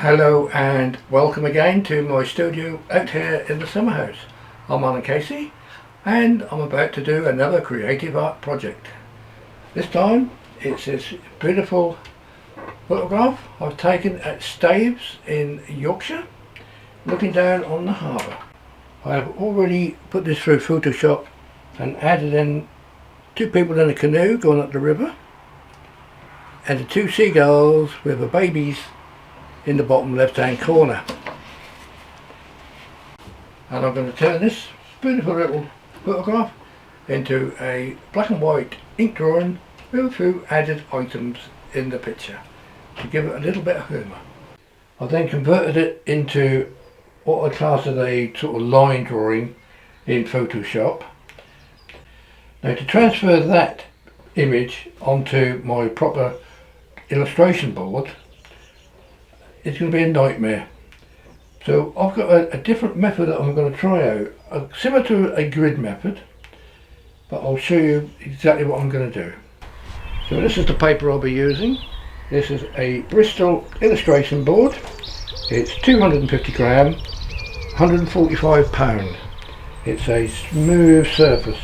Hello and welcome again to my studio out here in the summer house. I'm Alan Casey and I'm about to do another creative art project. This time it's this beautiful photograph I've taken at Staithes in Yorkshire, looking down on the harbour. I have already put this through Photoshop and added in two people in a canoe going up the river and the two seagulls with the babies in the bottom left hand corner. And I'm going to turn this beautiful little photograph into a black and white ink drawing with a few added items in the picture to give it a little bit of humour. I then converted it into what I class as a sort of line drawing in Photoshop. Now to transfer that image onto my proper illustration board, it's going to be a nightmare. So I've got a different method that I'm going to try out, similar to a grid method, but I'll show you exactly what I'm going to do. So this is the paper I'll be using. This is a Bristol illustration board. It's 250 gram, 145 pound. It's a smooth surface.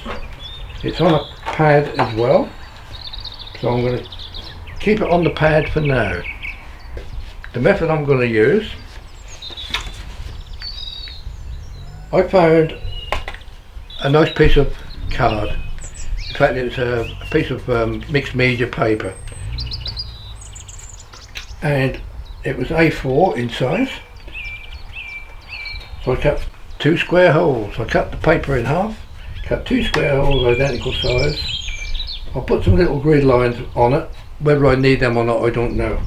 It's on a pad as well, so I'm going to keep it on the pad for now. The method I'm going to use, I found a nice piece of card. In fact, it's a piece of mixed media paper, and it was A4 in size. So I cut two square holes. I cut the paper in half, cut two square holes identical size. I'll put some little grid lines on it. Whether I need them or not, I don't know.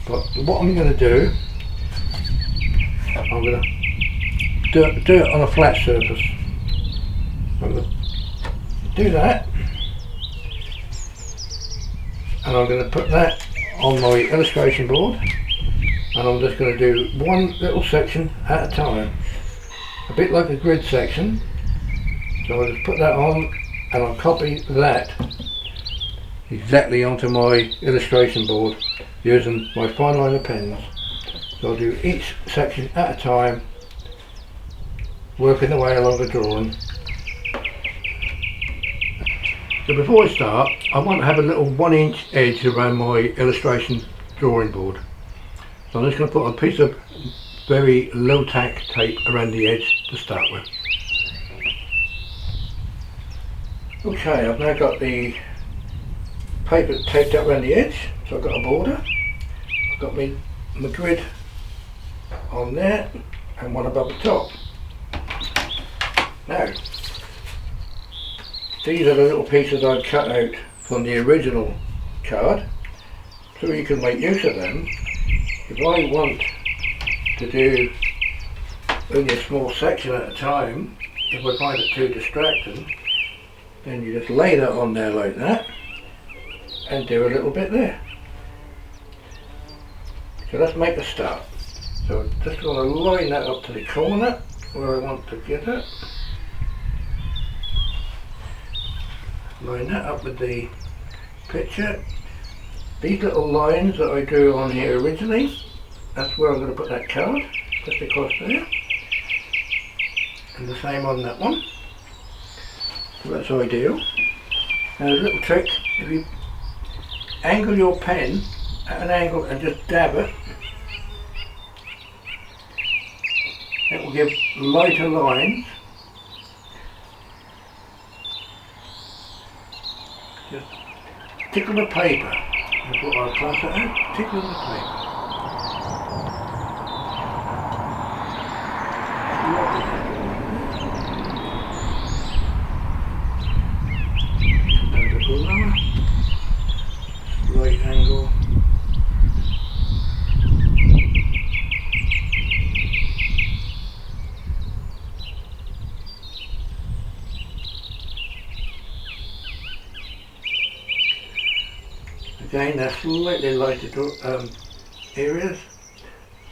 But what I'm going to do, I'm going to do it on a flat surface. I'm going to do that, and I'm going to put that on my illustration board, and I'm just going to do one little section at a time, a bit like a grid section. So I'll just put that on and I'll copy that exactly onto my illustration board using my fineliner pens. So I'll do each section at a time, working the way along the drawing. So before I start, I want to have a little 1-inch edge around my illustration drawing board. So I'm just going to put a piece of very low tack tape around the edge to start with. Okay, I've now got the paper taped up around the edge, so I've got a border. I've got my grid on there and one above the top. Now, these are the little pieces I've cut out from the original card, so you can make use of them. If I want to do only a small section at a time, if I find it too distracting, then you just lay that on there like that and do a little bit there. So let's make a start. So just going to line that up to the corner where I want to get it. Line that up with the picture. These little lines that I drew on here originally, that's where I'm going to put that card, just across there. And the same on that one. So that's ideal. Now a little trick, if you angle your pen at an angle and just dab it, it will give lighter lines. Just tickle the paper, that's what I'll class it as, tickle the paper. Right angle. Again, they're slightly lighter areas,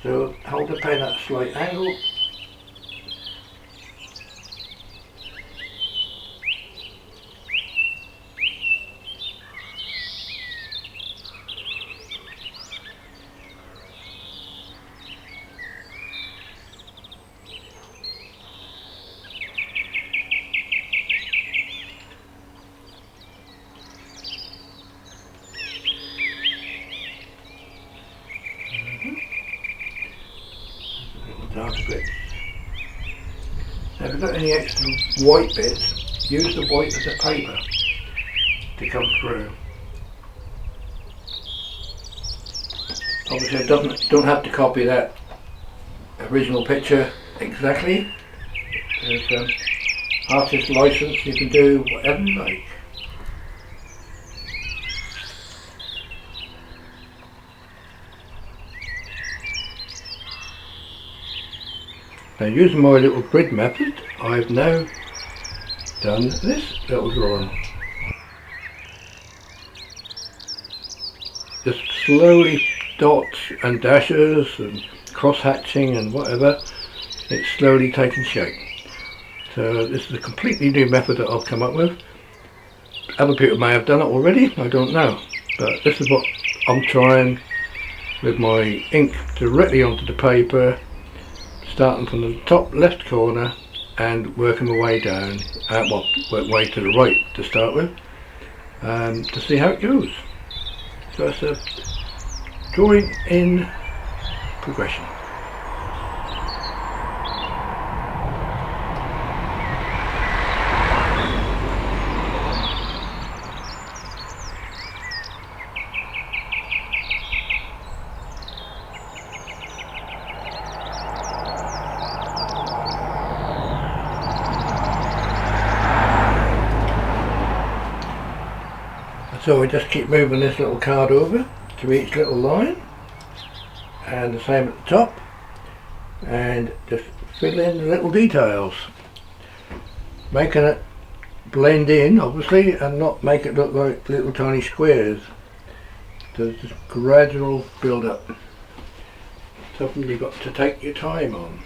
so hold the pen at a slight angle. Now if you've got any extra white bits, use the white of the paper to come through. Obviously don't have to copy that original picture exactly. There's artist license, you can do whatever you like. Now using my little grid method, I've now done this little drawing. Just slowly dots and dashes and cross hatching and whatever, it's slowly taking shape. So this is a completely new method that I've come up with. Other people may have done it already, I don't know, but this is what I'm trying with my ink directly onto the paper, starting from the top left corner and working my way down, way to the right to start with, to see how it goes. So it's a drawing in progression. So we just keep moving this little card over to each little line, and the same at the top, and just fill in the little details, making it blend in obviously and not make it look like little tiny squares. There's this gradual build up, something you've got to take your time on.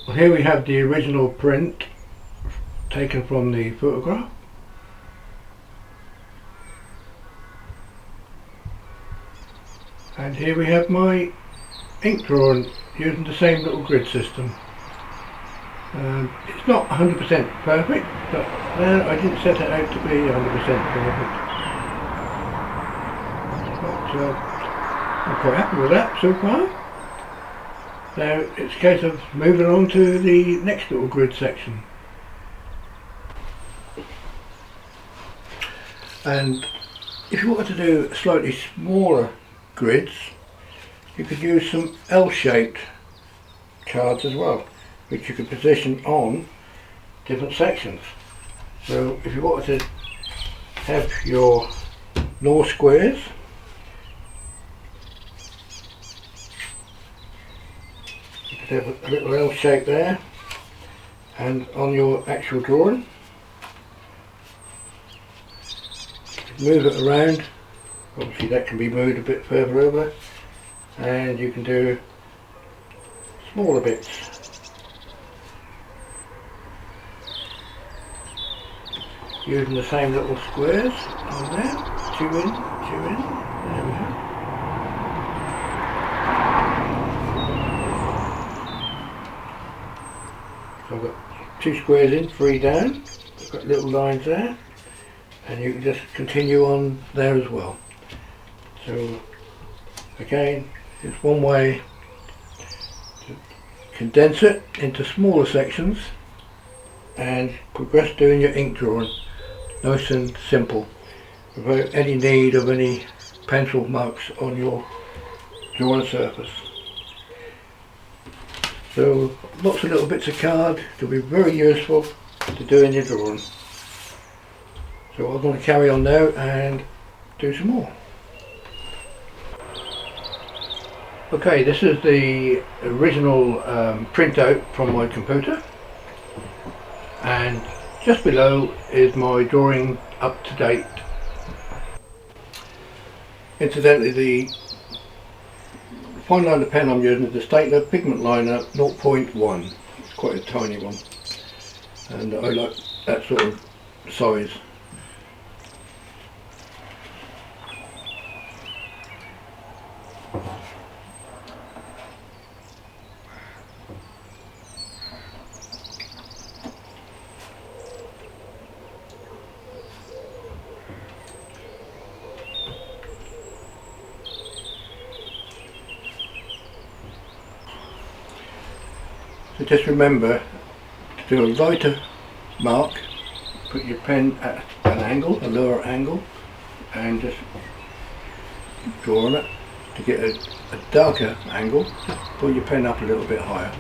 Well, here we have the original print taken from the photograph. And here we have my ink drawing using the same little grid system. It's not 100% perfect, but I didn't set it out to be 100% perfect. But I'm quite happy with that so far. Now it's a case of moving on to the next little grid section. And if you wanted to do slightly smaller grids, you could use some L-shaped cards as well, which you could position on different sections. So if you wanted to have your more squares, you could have a little L shape there, and on your actual drawing move it around. Obviously that can be moved a bit further over, and you can do smaller bits. Using the same little squares on there, two in, there we go. So I've got two squares in, three down, I've got little lines there, and you can just continue on there as well. So again, it's one way to condense it into smaller sections and progress doing your ink drawing nice and simple without any need of any pencil marks on your drawing surface. So lots of little bits of card can be very useful to doing your drawing. So I'm going to carry on now and do some more. Okay, this is the original printout from my computer, and just below is my drawing up to date. Incidentally, the fineliner pen I'm using is the Staithes pigment liner 0.1. It's quite a tiny one, and I like that sort of size. So just remember to do a lighter mark, put your pen at an angle, a lower angle, and just draw on it. To get a darker angle, pull your pen up a little bit higher.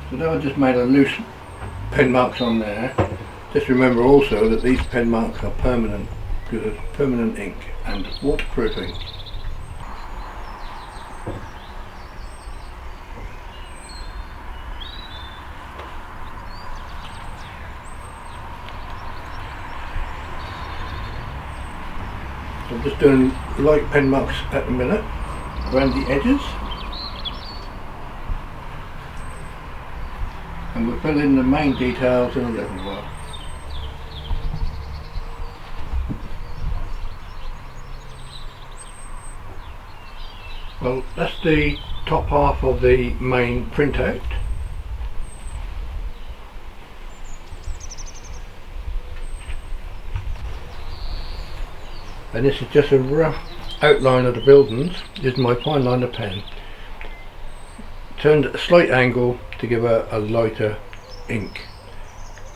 So now I've just made a loose pen marks on there. Just remember also that these pen marks are permanent, because it's permanent ink and waterproof ink. So I'm just doing light pen marks at the minute around the edges, and we'll fill in the main details in a little while. Well, that's the top half of the main printout. And this is just a rough outline of the buildings. This is my fineliner pen. Turned at a slight angle to give a lighter ink.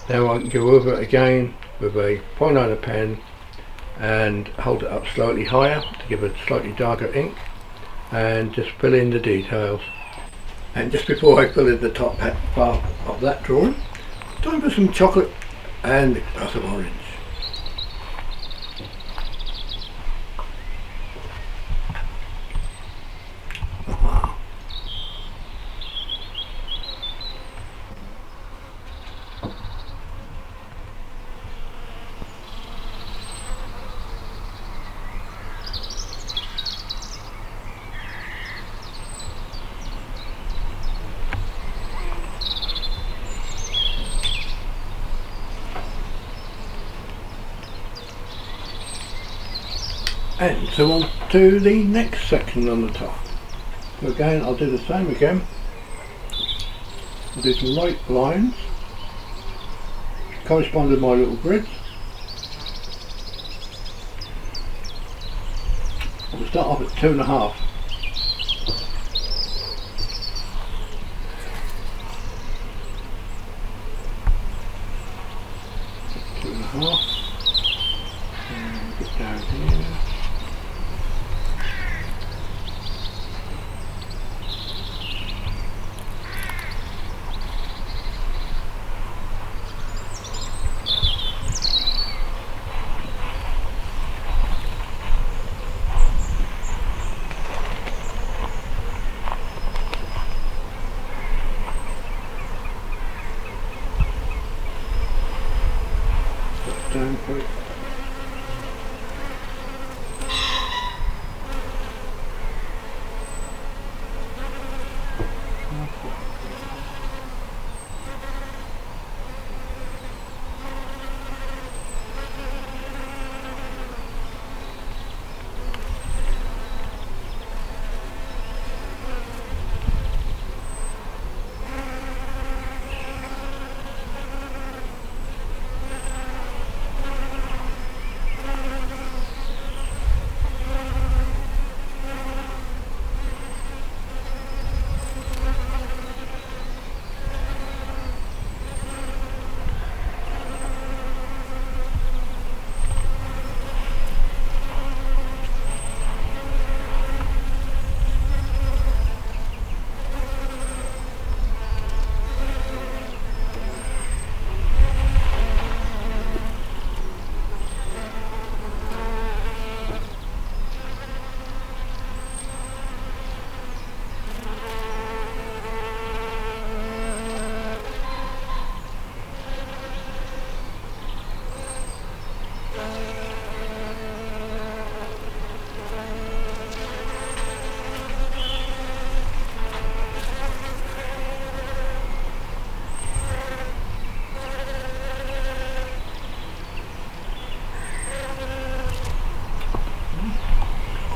Now I can go over it again with a fineliner pen and hold it up slightly higher to give a slightly darker ink, and just fill in the details. And just before I fill in the top part of that drawing, time for some chocolate and a glass of orange. And so on to the next section on the top. So again, I'll do the same again. I'll do some light lines, correspond with my little grids. We'll start off at 2.5. 2.5. And get down here. Down quite.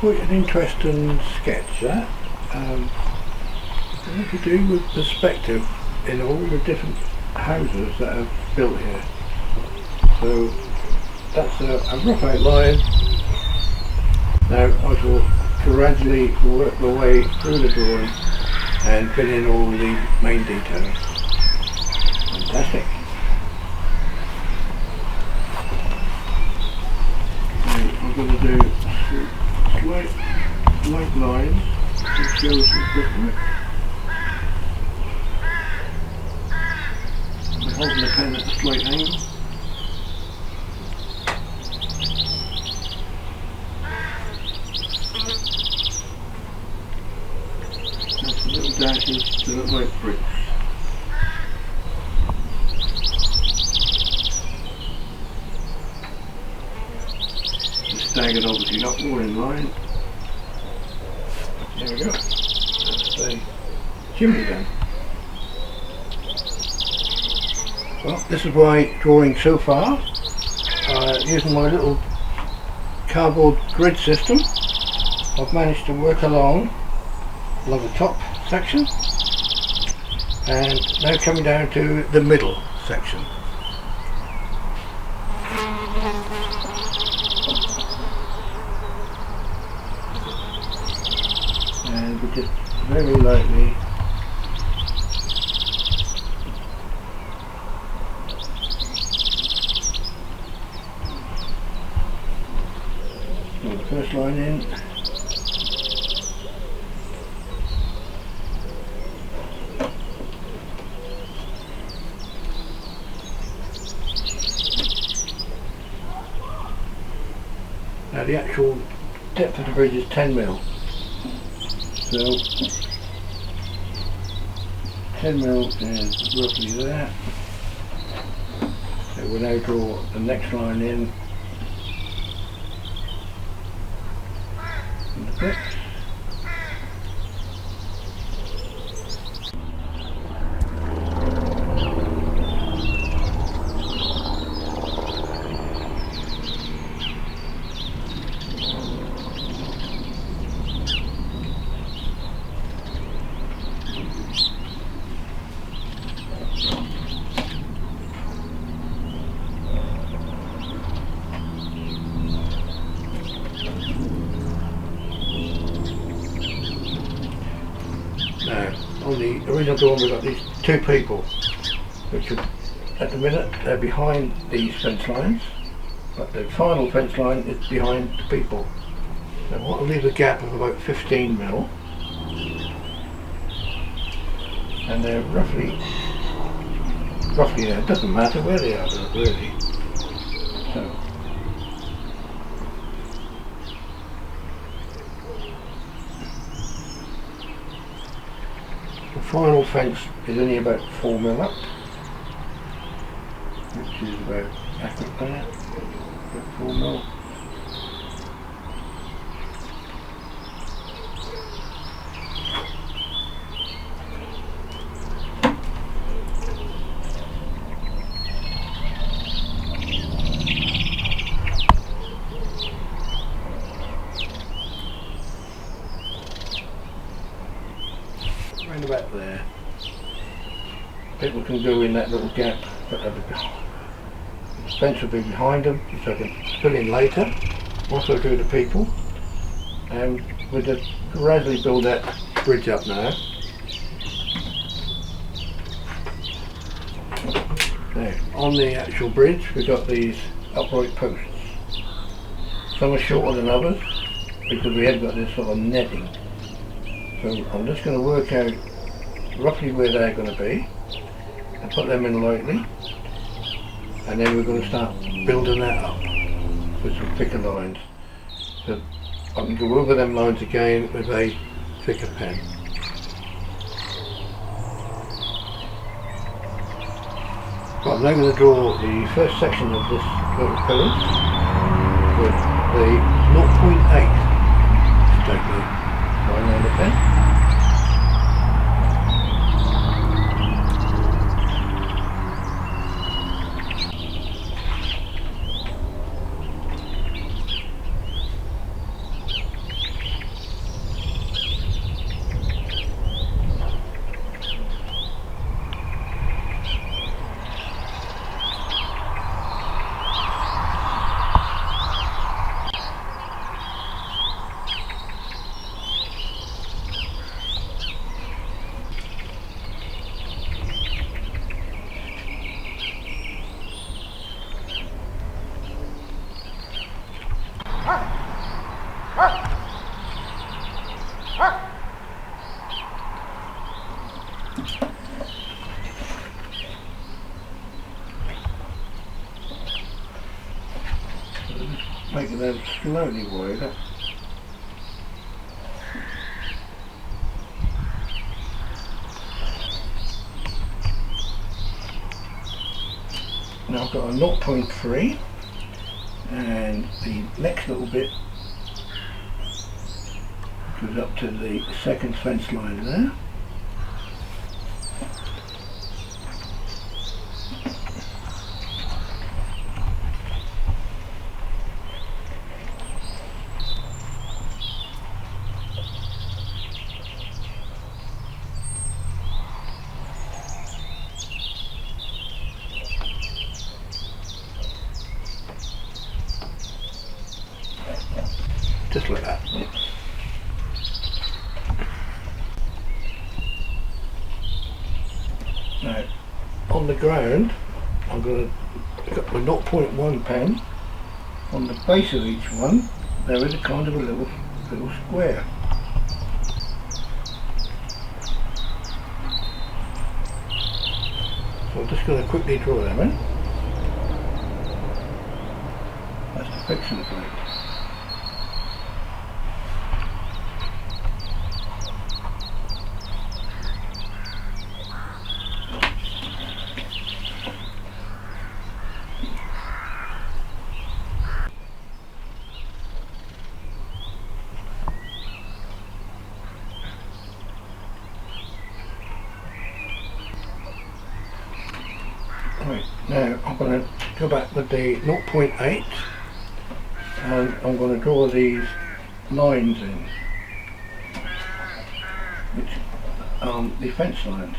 Quite an interesting sketch that. What to do with perspective in all the different houses that are built here. So that's a rough outline. Now I shall gradually work my way through the drawing and fill in all the main details. Fantastic. I'm going to do slight white lines to show some footwork. I'm holding the pen at a slight angle. That's some little dashes to look like bricks. Staggered, obviously not all in line. There we go. That's the chimney done. Well, this is my drawing so far. Using my little cardboard grid system, I've managed to work along the top section, and now coming down to the middle section. And we just very lightly put the first line in. Now the actual depth of the bridge is 10 mil. So 10 mil is roughly there. So we'll now draw the next line in the bricks. Now, on the original drawing we've got these two people, which are, at the minute they're behind these fence lines, but the final fence line is behind the people. So I want to leave a gap of about 15 mil, and they're roughly there. It doesn't matter where they are really. So the final fence is only about 4 mil up, which is about accurate there, about 4 mil. Round about there. People can go in that little gap, but the fence will be behind them, which I can fill in later, once I do the people. And we'll just gradually build that bridge up now. Now, on the actual bridge we've got these upright posts. Some are shorter than others, because we have got this sort of netting. So I'm just going to work out roughly where they're going to be and put them in lightly, and then we're going to start building that up with some thicker lines. So I can go over them lines again with a thicker pen. But I'm now going to draw the first section of this little pillar with the 0.8 statement line on the pen. and then slowly widen it. Now I've got a 0.3 and the next little bit goes up to the second fence line there. Just like that. Now, on the ground, I'm going to got my 0.1 pen. On the base of each one, there is a kind of a little square. So I'm just going to quickly draw them in. That's the fixing plate. Right, now I'm going to go back with the 0.8 and I'm going to draw these lines in, which are the fence lines.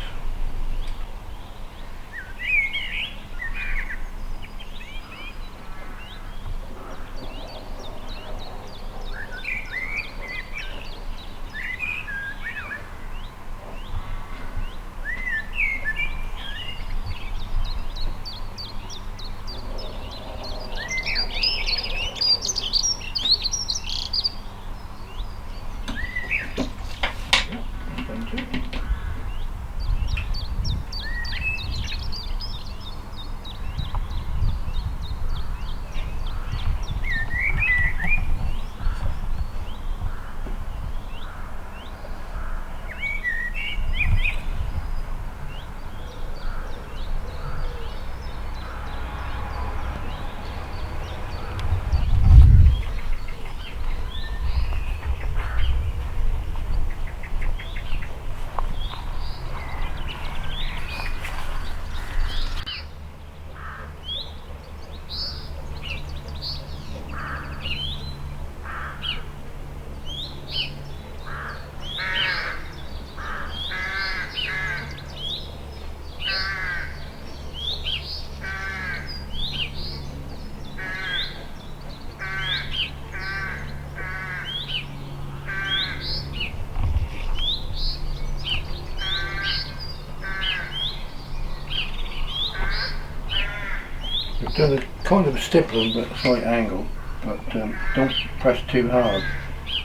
We've done a kind of a stippling but a slight angle, but don't press too hard.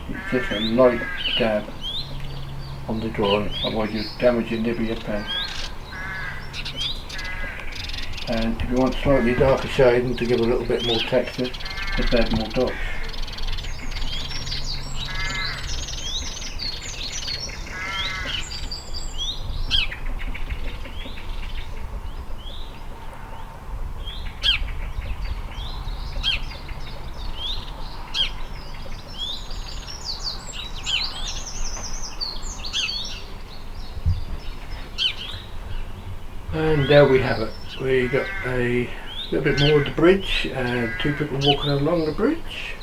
It's just a light dab on the drawing, otherwise you damage your nib of your pen. And if you want slightly darker shading to give a little bit more texture, just add more dots. And there we have it. We got a little bit more of the bridge and two people walking along the bridge.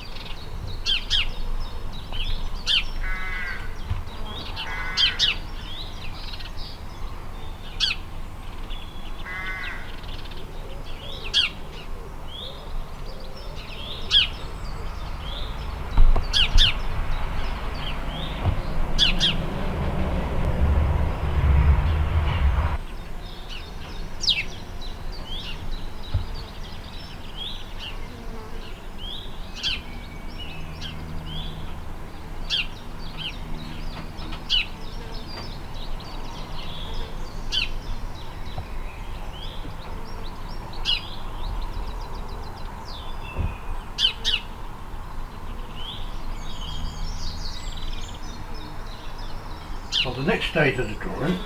Well, the next stage of the drawing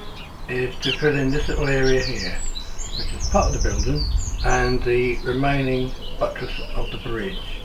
is to fill in this little area here, which is part of the building and the remaining buttress of the bridge.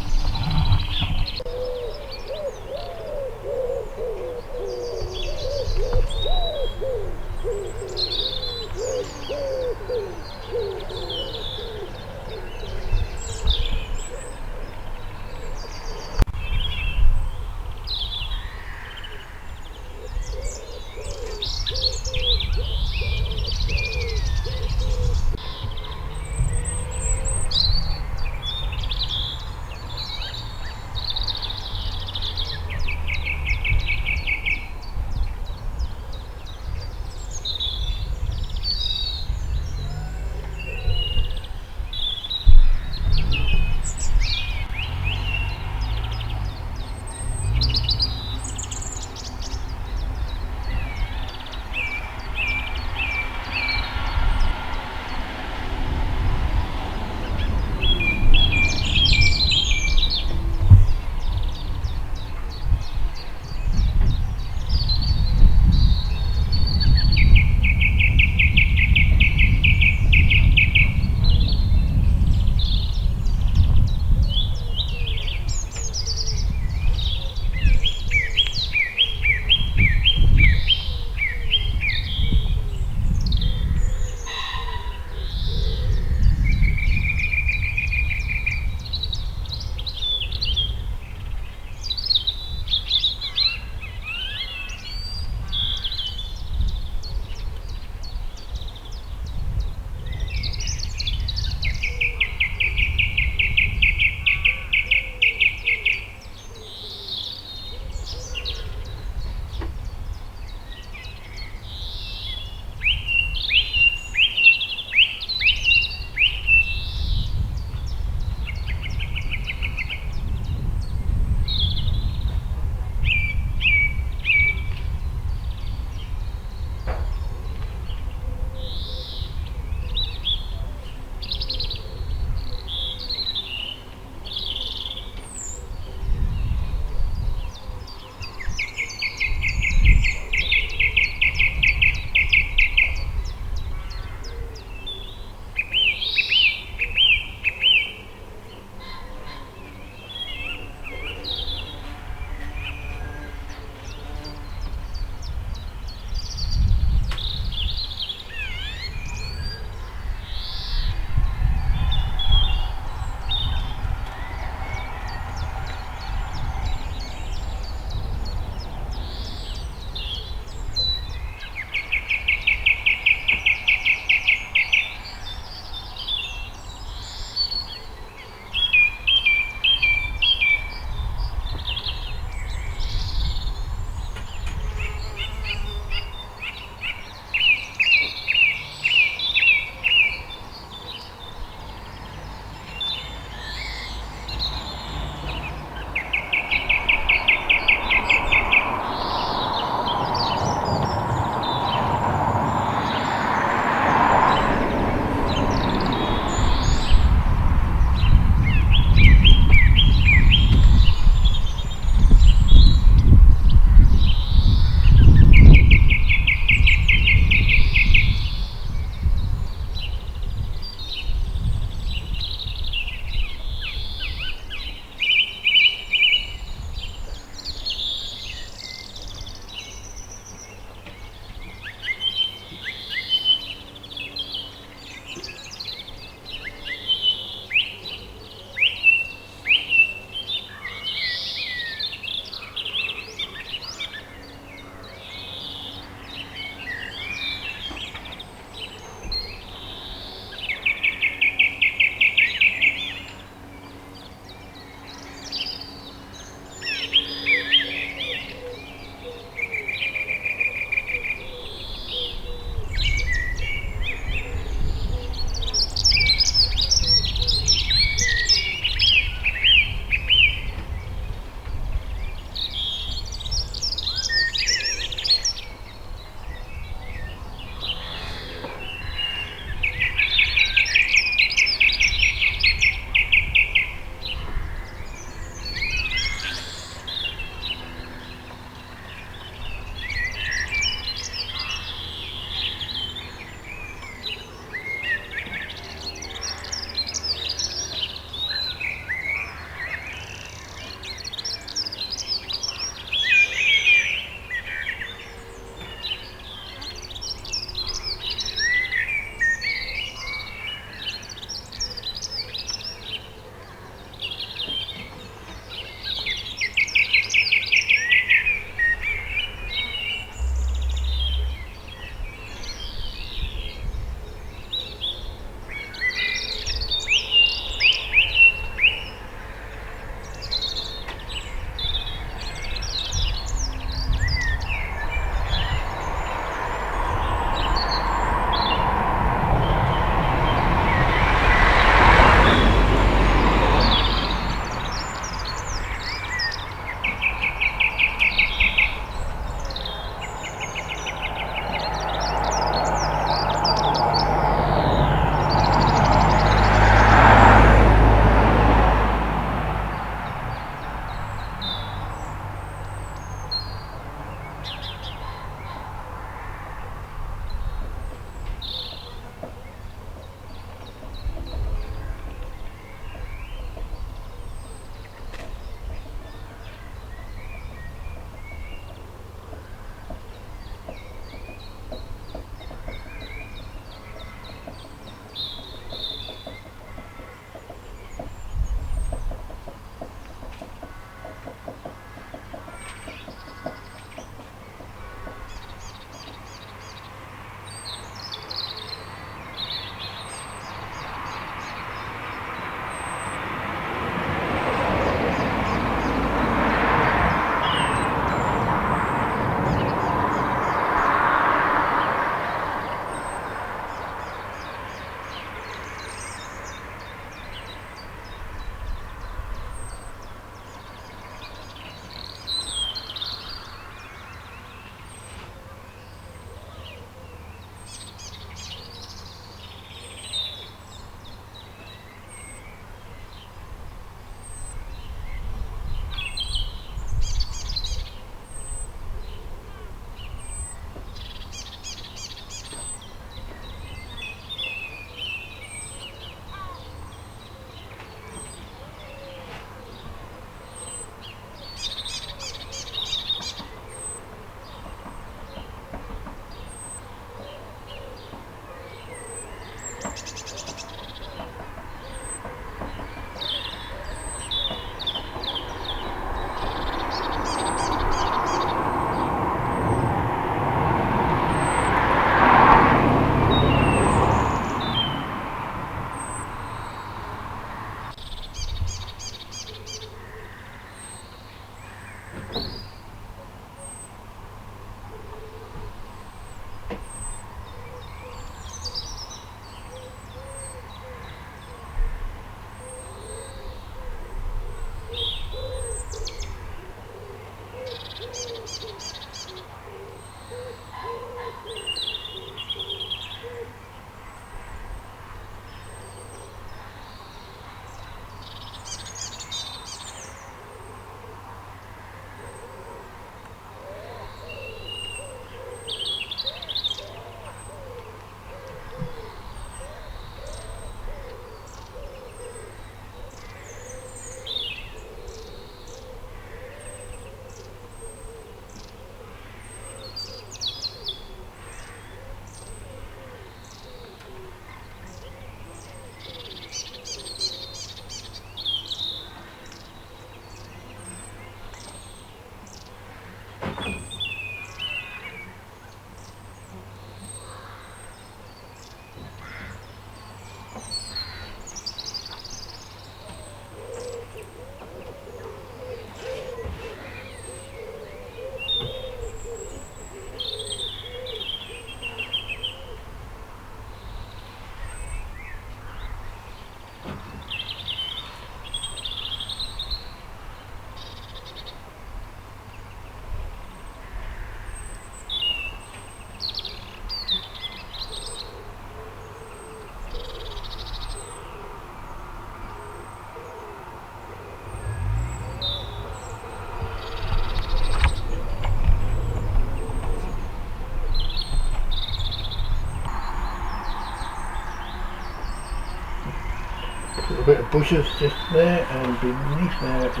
A little bit of bushes just there, and beneath there is a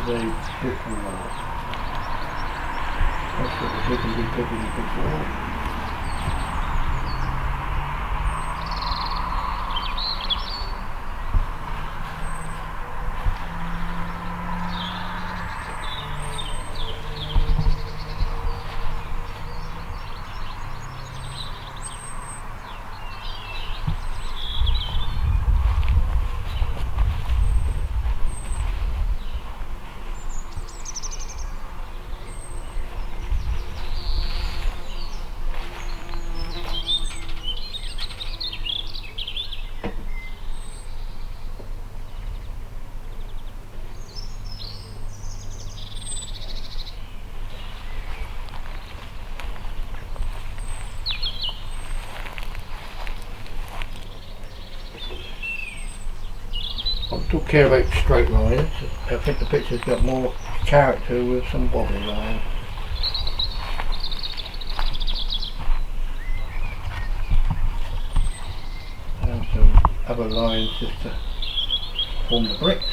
brick wall. That's what was looking big before. I don't care about straight lines. I think the picture's got more character with some wobbly lines. And some other lines just to form the bricks.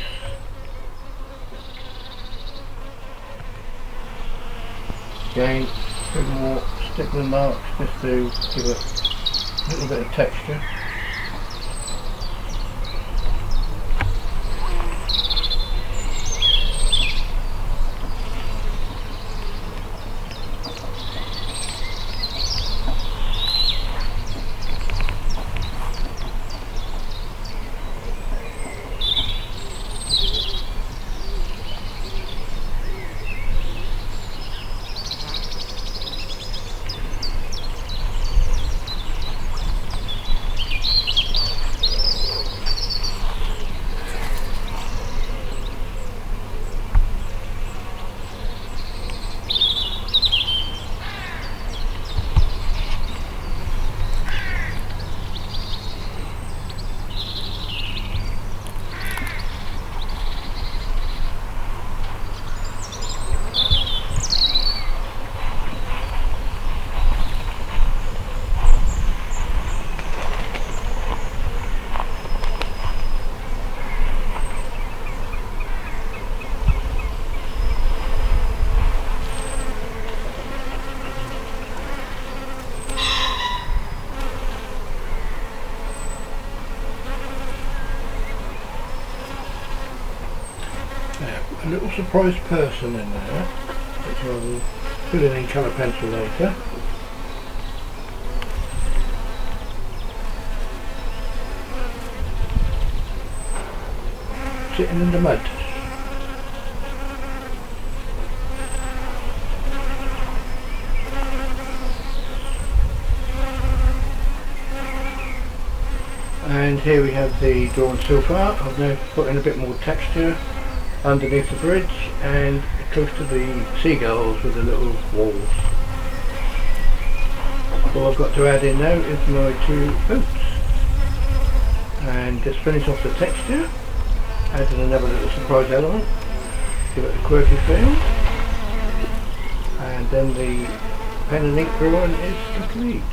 Again, a bit more stippling marks just to give a little bit of texture. A little surprised person in there, which I will fill in colour pencil later. Sitting in the mud. And here we have the drawn so far. I've now put in a bit more texture underneath the bridge and close to the seagulls with the little walls. All I've got to add in now is my two boats, and just finish off the texture, add in another little surprise element, give it a quirky feel, and then the pen and ink drawing is complete.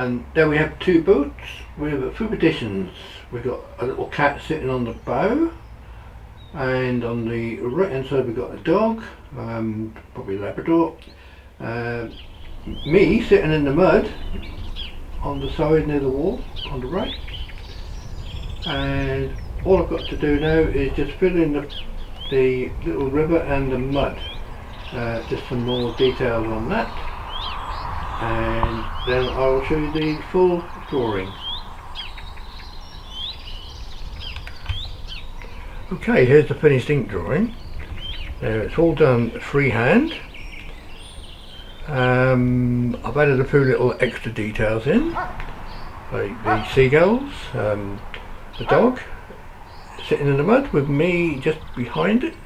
And then we have two boats with a few additions. We've got a little cat sitting on the bow, and on the right hand side we've got a dog, probably a Labrador. Me sitting in the mud on the side near the wall on the right, and all I've got to do now is just fill in the little river and the mud. Just some more details on that, and then I'll show you the full drawing. Okay, here's the finished ink drawing. It's all done freehand. I've added a few little extra details in, like the seagulls, the dog sitting in the mud with me just behind it,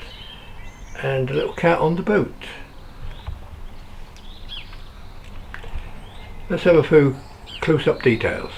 and a little cat on the boat. Let's have a few close-up details.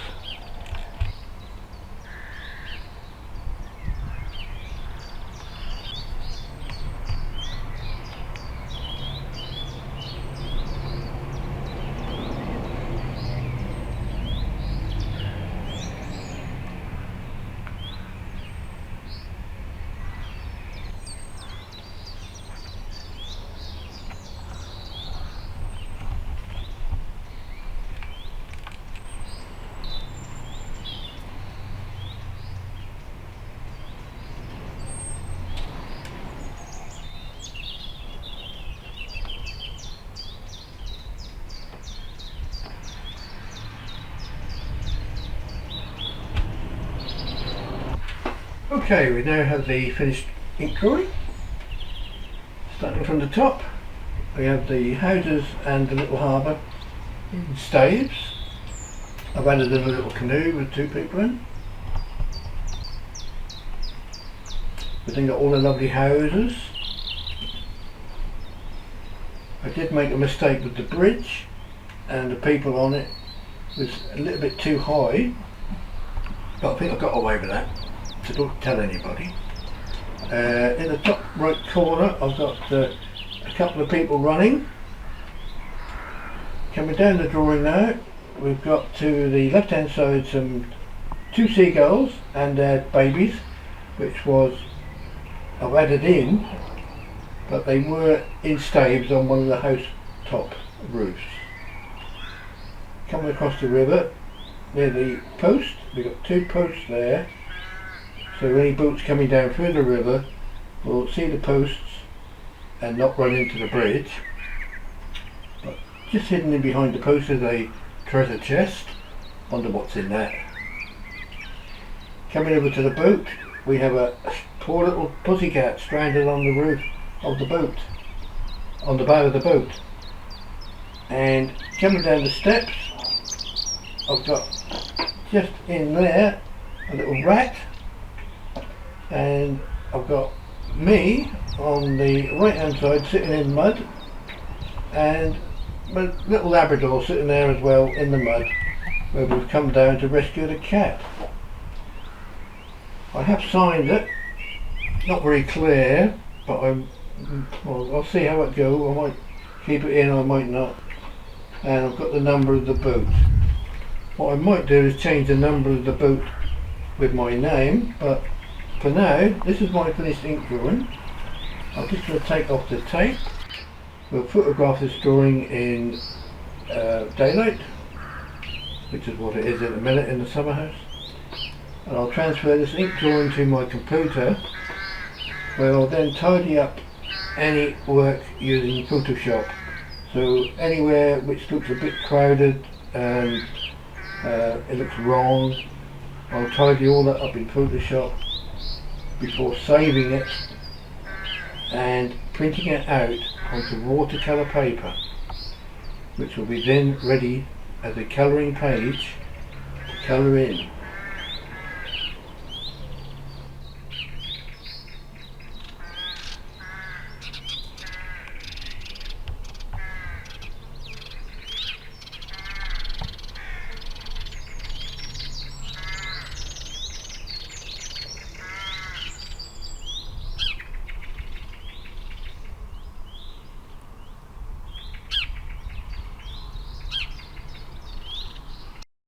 Okay, we now have the finished ink drawing. Starting from the top, we have the houses and the little harbour in Staithes. I've added in a little canoe with two people in. We've then got all the lovely houses. I did make a mistake with the bridge, and the people on it was a little bit too high, but I think I got away with that. So don't tell anybody. In the top right corner I've got a couple of people running. Coming down the drawing now, we've got to the left hand side two seagulls and their babies, which I've added in, but they were in staves on one of the house top roofs. Coming across the river near the post, we've got two posts there. So any boats coming down through the river will see the posts and not run into the bridge. But just hidden in behind the post is a treasure chest. Wonder what's in that. Coming over to the boat, we have a poor little pussycat stranded on the roof of the boat, on the bow of the boat. And coming down the steps, I've got just in there a little rat. And I've got me on the right hand side sitting in mud, and my little Labrador sitting there as well in the mud, where we've come down to rescue the cat. I have signed it, not very clear, but I'll see how it goes. I might keep it in, I might not. And I've got the number of the boat. What I might do is change the number of the boat with my name, but for now, this is my finished ink drawing. I'm just going to take off the tape. We'll photograph this drawing in daylight, which is what it is at the minute in the summer house. And I'll transfer this ink drawing to my computer, where I'll then tidy up any work using Photoshop. So anywhere which looks a bit crowded and it looks wrong, I'll tidy all that up in Photoshop before saving it and printing it out onto watercolour paper, which will be then ready as a colouring page to colour in.